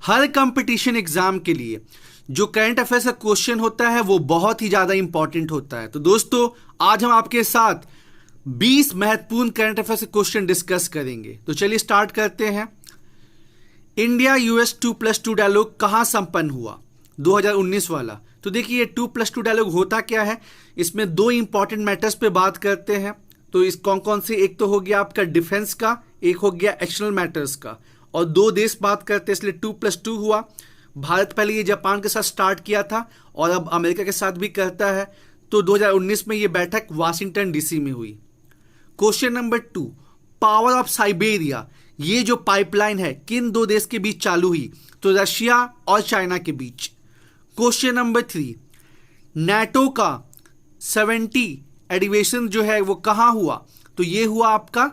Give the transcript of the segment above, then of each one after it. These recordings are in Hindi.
हर कंपटीशन एग्जाम के लिए जो करंट अफेयर्स का क्वेश्चन होता है वो बहुत ही ज्यादा इंपॉर्टेंट होता है। तो दोस्तों आज हम आपके साथ 20 महत्वपूर्ण करंट अफेयर्स के क्वेश्चन डिस्कस करेंगे। तो चलिए स्टार्ट करते हैं। इंडिया यूएस 2+2 डायलॉग कहां संपन्न हुआ? 2019 वाला। तो देखिए 2+2 डायलॉग होता क्या है, इसमें दो इंपॉर्टेंट मैटर्स पे बात करते हैं। तो इस कौन कौन से, एक तो हो गया आपका डिफेंस का, एक हो गया एक्सटर्नल मैटर्स का, और दो देश बात करते हैं इसलिए 2+2 हुआ। भारत पहले ये जापान के साथ स्टार्ट किया था और अब अमेरिका के साथ भी करता है। तो 2019 में ये बैठक वाशिंगटन डीसी में हुई। Question number 2, power of Siberia, ये जो पाइपलाइन है किन दो देश के बीच चालू हुई? तो रशिया और चाइना के बीच। क्वेश्चन नंबर 3, नाटो का 70 एडिवेशन जो है वो कहां हुआ? तो ये हुआ आपका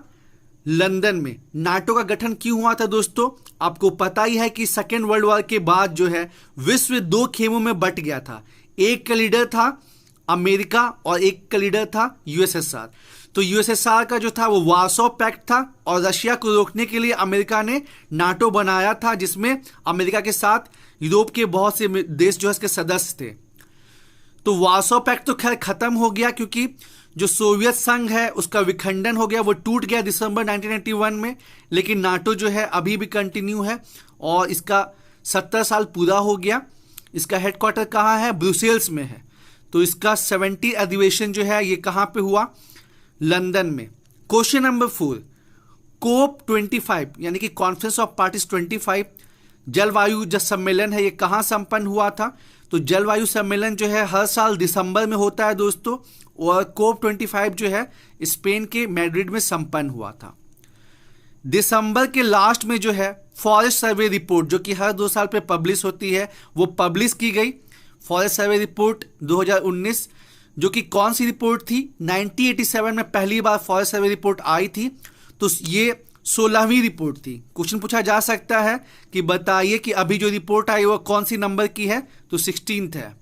लंदन में। नाटो का गठन क्यों हुआ था दोस्तों? आपको पता ही है कि सेकेंड वर्ल्ड वॉर के बाद जो है विश्व दो खेमों में बंट गया था। एक का लीडर था अमेरिका और एक का लीडर था यूएसएसआर। तो यूएसएसआर का जो था वो वार्सो पैक्ट था और रशिया को रोकने के लिए अमेरिका ने नाटो बनाया था, जिसमें अमेरिका के साथ यूरोप के बहुत से देश जो है इसके सदस्य थे। तो वार्सो पैक्ट तो खैर खत्म हो गया क्योंकि जो सोवियत संघ है उसका विखंडन हो गया, वो टूट गया दिसंबर 1991 में। लेकिन नाटो जो है अभी भी कंटिन्यू है और इसका 70 साल पूरा हो गया। इसका हेडक्वार्टर कहाँ है? ब्रुसेल्स में है। तो इसका 70 अधिवेशन जो है ये कहाँ पे हुआ? लंदन में। क्वेश्चन नंबर 4, कोप 25 यानी कि कॉन्फ्रेंस ऑफ पार्टीज 25 जलवायु जो सम्मेलन है ये कहाँ संपन्न हुआ था? तो जलवायु सम्मेलन जो है हर साल दिसंबर में होता है दोस्तों, और कोप 25 जो है स्पेन के मैड्रिड में संपन्न हुआ था। दिसंबर के लास्ट में जो है फॉरेस्ट सर्वे रिपोर्ट जो कि हर 2 साल पे पब्लिश होती है वो पब्लिश की गई। फॉरेस्ट सर्वे रिपोर्ट 2019, जो कि कौन सी रिपोर्ट थी? 1987 में पहली बार फॉरेस्ट सर्वे रिपोर्ट आई थी। तो ये 16वीं रिपोर्ट थी। क्वेश्चन पूछा जा सकता है कि बताइए कि अभी जो रिपोर्ट आई वो कौन सी नंबर की है? तो 16th है।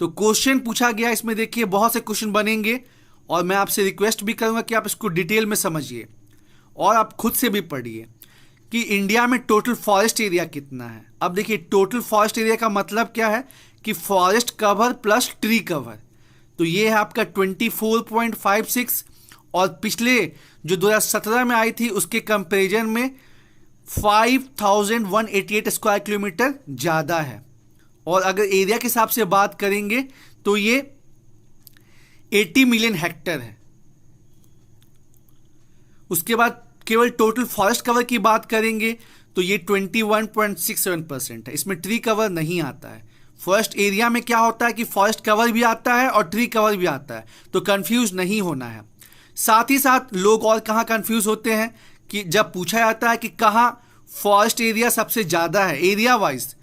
तो क्वेश्चन पूछा गया इसमें, देखिए बहुत से क्वेश्चन बनेंगे और मैं आपसे रिक्वेस्ट भी करूंगा कि आप इसको डिटेल में समझिए और आप खुद से भी पढ़िए कि इंडिया में टोटल फॉरेस्ट एरिया कितना है। अब देखिए टोटल फॉरेस्ट एरिया का मतलब क्या है कि forest cover plus tree cover. तो ये है आपका 24.56 और पिछले जो 2017 में आई थी उसके कंपैरिजन में 5188 स्क्वायर किलोमीटर ज़्यादा है। और अगर एरिया के हिसाब से बात करेंगे तो ये 80 मिलियन हेक्टेयर है। उसके बाद केवल टोटल फॉरेस्ट कवर की बात करेंगे तो ये 21.67% है। इसमें ट्री कवर नहीं आता है। फॉरेस्ट एरिया में क्या होता है कि फॉरेस्ट कवर भी आता है और ट्री कवर भी आता है, तो कंफ्यूज नहीं होना है। साथ ही साथ लोग और कहाँ कंफ्यूज होते हैं कि जब पूछा जाता है कि कहाँ फॉरेस्ट एरिया सबसे ज़्यादा है एरिया वाइज,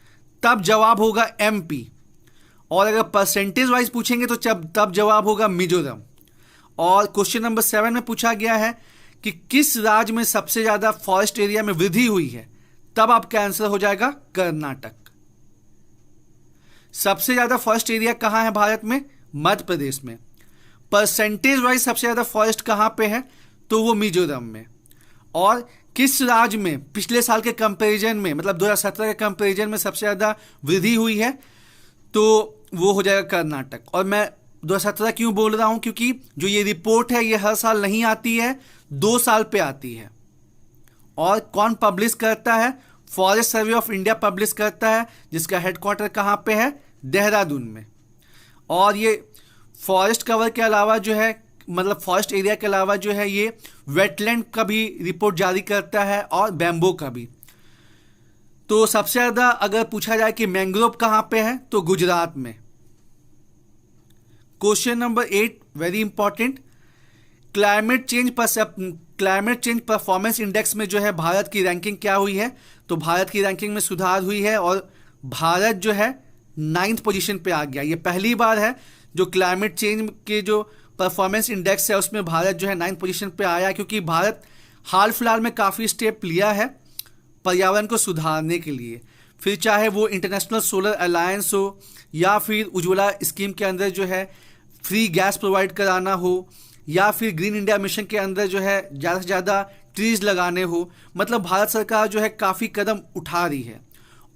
तब जवाब होगा एमपी, और अगर परसेंटेज वाइज पूछेंगे तो तब जवाब होगा मिजोरम। और क्वेश्चन नंबर 7 में पूछा गया है कि किस राज्य में सबसे ज़्यादा फॉरेस्ट एरिया में वृद्धि हुई है? तब आपका आंसर हो जाएगा कर्नाटक। सबसे ज़्यादा फॉरेस्ट एरिया कहाँ है भारत में? मध्य प्रदेश में। परसेंटेज वाइज सबसे ज़्यादा फॉरेस्ट कहाँ पे है? तो वो मिजोरम में। और किस राज्य में पिछले साल के कंपैरिजन में, मतलब 2017 के कंपैरिजन में सबसे ज़्यादा वृद्धि हुई है? तो वो हो जाएगा कर्नाटक। और मैं 2017 क्यों बोल रहा हूँ? क्योंकि जो ये रिपोर्ट है ये हर साल नहीं आती है, 2 साल पे आती है। और कौन पब्लिश करता है? Forest survey of India publish करता है, जिसका हेडक्वार्टर कहाँ पे है? देहरादून में। और ये फॉरेस्ट कवर के अलावा जो है, मतलब फॉरेस्ट एरिया के अलावा जो है ये वेटलैंड का भी रिपोर्ट जारी करता है और बैम्बो का भी। तो सबसे ज़्यादा अगर पूछा जाए कि मैंग्रोव कहाँ पे है तो गुजरात में। Question number 8 very important, climate change performance index में जो है भारत की रैंकिंग क्या हुई है? तो भारत की रैंकिंग में सुधार हुई है और भारत जो है 9th पोजीशन पे आ गया। ये पहली बार है जो क्लाइमेट चेंज के जो परफॉर्मेंस इंडेक्स है उसमें भारत जो है 9th पोजीशन पे आया, क्योंकि भारत हाल फिलहाल में काफ़ी स्टेप लिया है पर्यावरण को सुधारने के लिए। फिर चाहे वो इंटरनेशनल सोलर अलायंस हो या फिर उज्ज्वला स्कीम के अंदर जो है फ्री गैस प्रोवाइड कराना हो, या फिर ग्रीन इंडिया मिशन के अंदर जो है ज़्यादा से ज़्यादा ट्रीज लगाने हो। मतलब भारत सरकार जो है काफ़ी कदम उठा रही है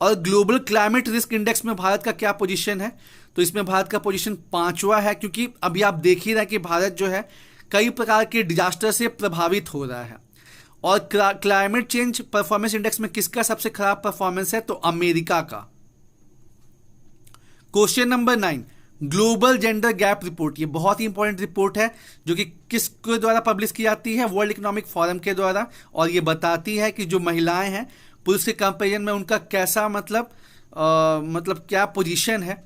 और ग्लोबल क्लाइमेट रिस्क इंडेक्स में भारत का क्या पोजीशन है? तो इसमें भारत का पोजीशन 5वां है, क्योंकि अभी आप देख ही रहे हैं कि भारत जो है कई प्रकार के डिजास्टर से प्रभावित हो रहा है। और क्लाइमेट चेंज परफॉर्मेंस इंडेक्स में किसका सबसे खराब परफॉर्मेंस है? तो अमेरिका का। Question number 9, global gender gap report. ये बहुत ही इंपॉर्टेंट रिपोर्ट है जो कि किसके द्वारा पब्लिश की जाती है? वर्ल्ड इकोनॉमिक फोरम के द्वारा। और ये बताती है कि जो महिलाएं हैं पुरुष के कंपेरिजन में उनका कैसा मतलब क्या पोजीशन है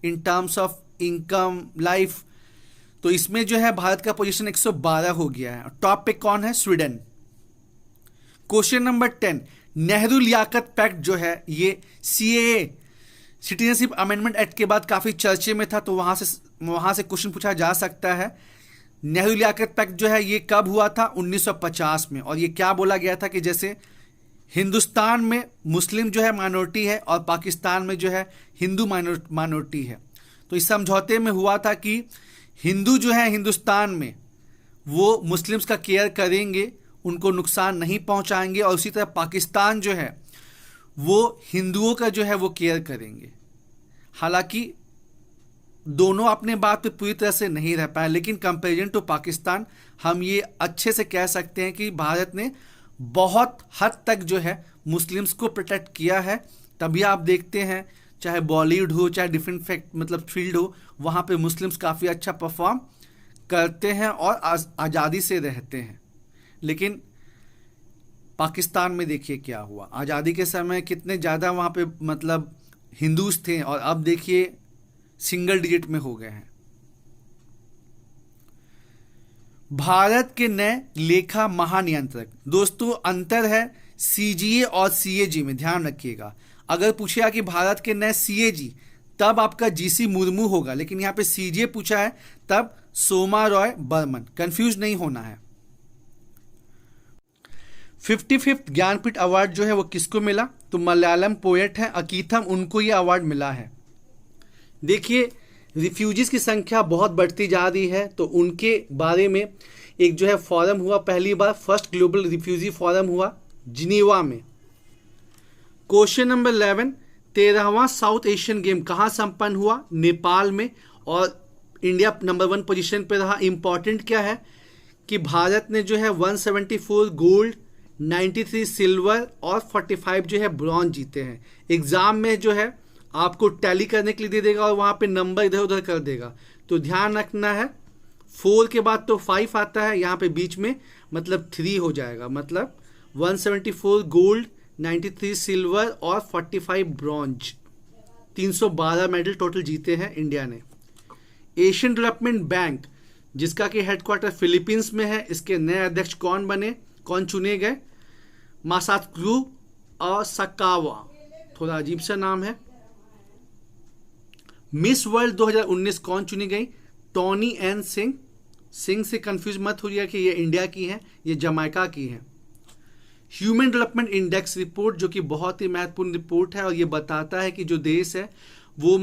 in terms of income, life. तो इसमें जो है भारत का पोजीशन 112 हो गया है। टॉप पे कौन है? Sweden. Question number 10, Nehru Liaquat pact जो है ये CAA सिटीजनशिप अमेंडमेंट एक्ट के बाद काफी चर्चे में था, तो वहां से क्वेश्चन पूछा जा सकता है। नेहरू लियाकत पैक्ट जो है ये कब हुआ था? 1950 में। और ये क्या बोला गया था कि जैसे हिंदुस्तान में मुस्लिम जो है माइनॉरिटी है और पाकिस्तान में जो है हिंदू माइनॉरिटी है, तो इस समझौते में हुआ था कि हिंदू जो है हिंदुस्तान में वो मुस्लिम्स का केयर करेंगे, उनको नुकसान नहीं पहुंचाएंगे, और उसी तरह पाकिस्तान जो है वो हिंदुओं का जो है वो केयर करेंगे। हालांकि दोनों अपने बात पे पूरी तरह से नहीं रह पाए, लेकिन कंपेरिजन टू पाकिस्तान हम ये अच्छे से कह सकते हैं कि भारत ने बहुत हद तक जो है मुस्लिम्स को प्रोटेक्ट किया है। तभी आप देखते हैं चाहे बॉलीवुड हो, चाहे डिफरेंट फील्ड हो, वहाँ पे मुस्लिम्स काफ़ी अच्छा परफॉर्म करते हैं और आज़ादी से रहते हैं। लेकिन पाकिस्तान में देखिए क्या हुआ, आज़ादी के समय कितने ज़्यादा वहाँ पे हिंदूज थे, और अब देखिए सिंगल डिजिट में हो गए हैं। भारत के नए लेखा महानियंत्रक। दोस्तों अंतर है CGA और CAG में, ध्यान रखिएगा। अगर पूछेगा कि भारत के नए CAG तब आपका GC मुर्मू होगा, लेकिन यहाँ पे CGA पूछा है तब सोमा रॉय बर्मन, कंफ्यूज नहीं होना है। 55th ज्ञानपीठ अवार्ड जो है वो किसको मिला? तो मलयालम पोएट है अकीथम, उनको ये अवार्ड मिला है। देखिए रिफ्यूजीज की संख्या बहुत बढ़ती जा रही है, तो उनके बारे में एक जो है फोरम हुआ, पहली बार फर्स्ट ग्लोबल रिफ्यूजी फोरम हुआ जिनीवा में। क्वेश्चन नंबर 11, 13वां साउथ एशियन गेम कहाँ संपन्न हुआ? नेपाल में। और इंडिया नंबर 1 पोजीशन पे रहा। इंपॉर्टेंट क्या है कि भारत ने जो है 174 गोल्ड, 93 सिल्वर और 45 जो है ब्रॉन्ज जीते हैं। एग्जाम में जो है आपको टैली करने के लिए दे देगा और वहाँ पे नंबर इधर उधर कर देगा, तो ध्यान रखना है 4 के बाद तो 5 आता है, यहाँ पे बीच में 3 हो जाएगा। 174 गोल्ड, 93 सिल्वर और 45 ब्रॉन्ज, 312 मेडल टोटल जीते हैं इंडिया ने। एशियन डेवलपमेंट बैंक जिसका कि हेडक्वार्टर फिलीपींस में है, इसके नए अध्यक्ष कौन चुने गए? मासात्सु असाकावा, थोड़ा अजीब सा नाम है। मिस वर्ल्ड 2019 कौन चुनी गई? टोनी एन सिंह से कंफ्यूज मत होइए कि ये इंडिया की है, ये जमाइका की है। ह्यूमन डेवलपमेंट इंडेक्स रिपोर्ट जो कि बहुत ही महत्वपूर्ण रिपोर्ट है, और ये बताता है कि जो देश है वो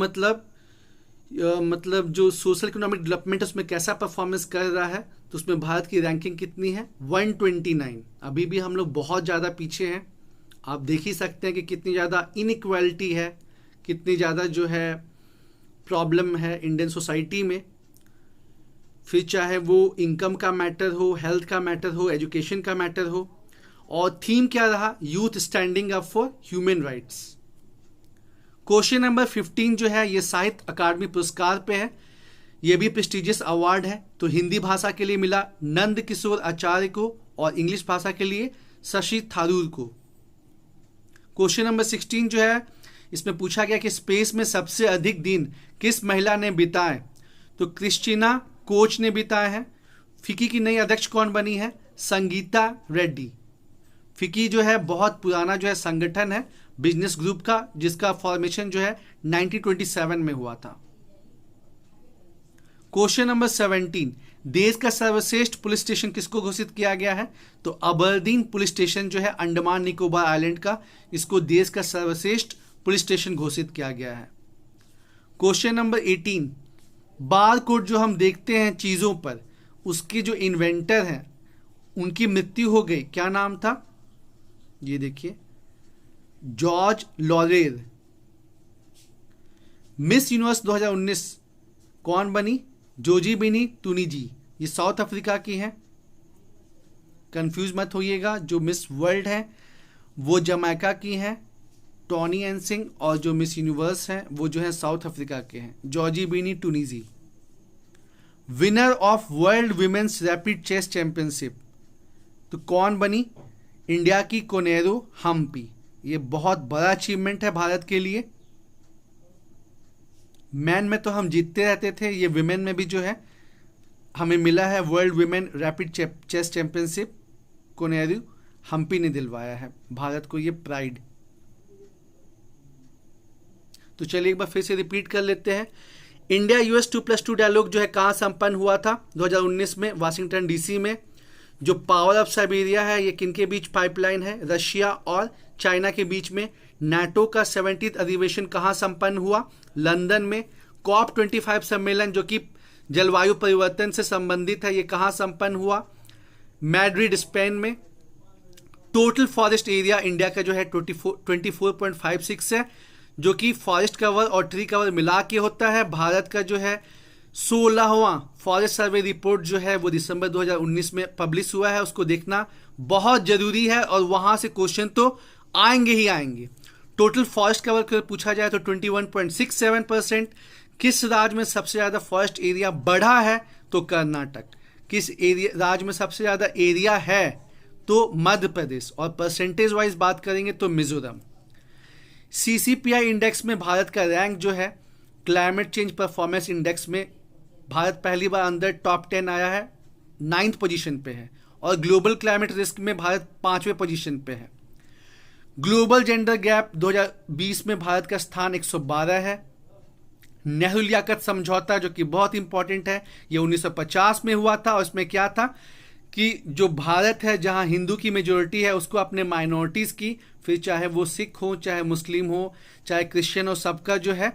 जो सोशल इकोनॉमिक डेवलपमेंट उसमें कैसा परफॉर्मेंस कर रहा है। तो उसमें भारत की रैंकिंग कितनी है? 129। अभी भी हम लोग बहुत ज़्यादा पीछे हैं। आप देख ही सकते हैं कि कितनी ज़्यादा इनइक्वालिटी है, कितनी ज़्यादा जो है प्रॉब्लम है इंडियन सोसाइटी में। फिर चाहे वो इनकम का मैटर हो, हेल्थ का मैटर हो, एजुकेशन का मैटर हो। और थीम क्या रहा? Youth standing up for human rights. Question number 15 जो है ये साहित्य अकादमी पुरस्कार पे है, ये भी प्रेस्टिजियस अवार्ड है। तो हिंदी भाषा के लिए मिला नंद किशोर आचार्य को, और इंग्लिश भाषा के लिए शशि थारूर को। क्वेश्चन नंबर 16 जो है इसमें पूछा गया कि स्पेस में सबसे अधिक दिन किस महिला ने बिताए? तो क्रिस्टीना कोच ने बिताए हैं। फिकी की नई अध्यक्ष कौन बनी है? संगीता रेड्डी। फिकी जो है बहुत पुराना जो है संगठन है बिजनेस ग्रुप का, जिसका फॉर्मेशन जो है 1927 में हुआ था। क्वेश्चन नंबर 17, देश का सर्वश्रेष्ठ पुलिस स्टेशन किसको घोषित किया गया है? तो अबरदीन पुलिस स्टेशन जो है अंडमान निकोबार आइलैंड का, इसको देश का सर्वश्रेष्ठ पुलिस स्टेशन घोषित किया गया है। क्वेश्चन नंबर 18, बार कोड जो हम देखते हैं चीजों पर, उसके जो इन्वेंटर हैं उनकी मृत्यु हो गई, क्या नाम था? ये देखिए जॉर्ज लॉरेर। मिस यूनिवर्स 2019 कौन बनी? जोजीबिनी टूनिजी, ये साउथ अफ्रीका की है, कंफ्यूज मत होइएगा। जो मिस वर्ल्ड है वो जमैका की है, टॉनी एनसिंग, और जो मिस यूनिवर्स हैं वो जो है साउथ अफ्रीका के हैं, Zozibini Tunzi. Winner of world women's rapid chess championship तो कौन बनी? इंडिया की कोनेरू हम्पी। ये बहुत बड़ा अचीवमेंट है भारत के लिए। मैन में तो हम जीतते रहते थे, ये विमेन में भी जो है हमें मिला है world women rapid chess championship. Koneru Humpy ने दिलवाया है भारत को ये प्राइड। तो चलिए एक बार फिर से रिपीट कर लेते हैं। इंडिया यूएस 2+2 डायलॉग जो है कहाँ संपन्न हुआ था? 2019 में वाशिंगटन डीसी में। जो पावर ऑफ साइबेरिया है ये किनके बीच पाइपलाइन है? रशिया और चाइना के बीच में। नाटो का 70th अधिवेशन कहाँ संपन्न हुआ? लंदन में। COP25 सम्मेलन जो कि जलवायु परिवर्तन से संबंधित है, ये कहाँ संपन्न हुआ? मैड्रिड, स्पेन में। टोटल फॉरेस्ट एरिया इंडिया का जो है 24.56 है, जो कि फॉरेस्ट कवर और ट्री कवर मिला के होता है। भारत का जो है 16वां फॉरेस्ट सर्वे रिपोर्ट जो है वो दिसंबर 2019 में पब्लिश हुआ है, उसको देखना बहुत जरूरी है और वहां से क्वेश्चन तो आएंगे ही आएंगे। टोटल फॉरेस्ट कवर को पूछा जाए तो 21.67%। किस राज्य में सबसे ज्यादा फॉरेस्ट एरिया बढ़ा है? तो कर्नाटक। किस एरिया राज्य में सबसे ज्यादा एरिया है? तो मध्य प्रदेश। और परसेंटेज वाइज बात करेंगे तो मिजोरम। सीसीपीआई इंडेक्स में भारत का रैंक जो है, क्लाइमेट चेंज परफॉर्मेंस इंडेक्स में भारत पहली बार अंदर टॉप 10 आया है, 9th पोजीशन पे है। और ग्लोबल क्लाइमेट रिस्क में भारत 5वें पोजीशन पे है। ग्लोबल जेंडर गैप 2020 में भारत का स्थान 112 है। नेहरू लियाकत समझौता जो कि बहुत इंपॉर्टेंट है, ये 1950 में हुआ था और इसमें क्या था कि जो भारत है जहां हिंदू की मेजोरिटी है उसको अपने माइनॉरिटीज की, फिर चाहे वो सिख हो, चाहे मुस्लिम हो, चाहे क्रिश्चियन हो, सबका जो है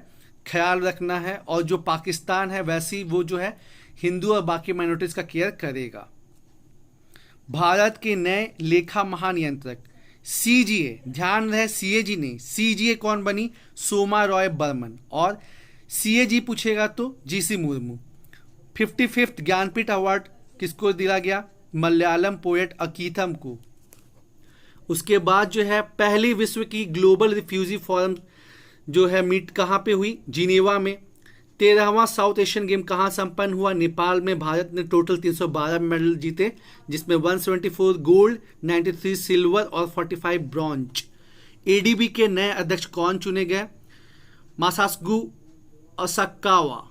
ख्याल रखना है। और जो पाकिस्तान है वैसी वो जो है हिंदू और बाकी माइनॉरिटीज का केयर करेगा। भारत के नए लेखा महानियंत्रक सीजीए, ध्यान रहे सीएजी नहीं, सीजीए कौन बनी? सोमा रॉय बर्मन। और सीएजी पूछेगा तो GC Murmu. 55th Jnanpith award किसको दिया गया? मलयालम पोएट अकीथम को। उसके बाद जो है पहली विश्व की ग्लोबल रिफ्यूजी फोरम जो है मीट कहाँ पे हुई? जिनेवा में। 13वां साउथ एशियन गेम कहाँ संपन्न हुआ? नेपाल में। भारत ने टोटल 312 मेडल जीते, जिसमें 174 गोल्ड, 93 सिल्वर और 45 ब्रॉन्ज। एडीबी के नए अध्यक्ष कौन चुने गए? मासास्गु असाकावा।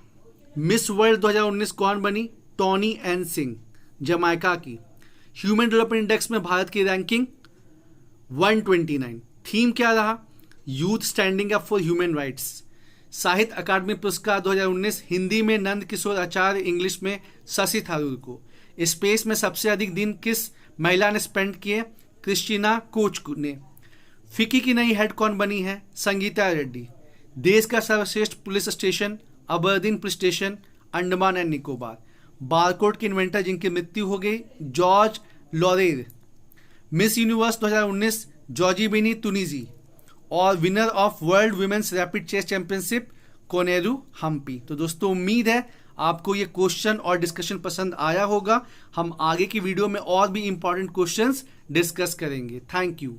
मिस वर्ल्ड 2019 कौन बनी? टॉनी एनसिंग, जमाइका की। ह्यूमन डेवलपमेंट इंडेक्स में भारत की रैंकिंग 129। थीम क्या रहा? Youth standing up for human rights. साहित्य अकादमी पुरस्कार 2019 हिंदी में नंद किशोर आचार्य, इंग्लिश में शशि थरूर को। स्पेस में सबसे अधिक दिन किस महिला ने स्पेंड किए? क्रिस्टीना कोच ने। फिकी की नई हेड कौन बनी है? संगीता रेड्डी। देश का सर्वश्रेष्ठ police station Aberdeen police station, Andaman and Nicobar. Barcode के इन्वेंटर जिनकी मृत्यु हो गई? George Laurer. Miss Universe 2019 Zozibini Tunzi. और winner of world women's rapid chess championship Koneru Humpy. तो दोस्तों उम्मीद है आपको ये क्वेश्चन और डिस्कशन पसंद आया होगा। हम आगे की वीडियो में और भी इंपॉर्टेंट क्वेश्चंस डिस्कस करेंगे। Thank you.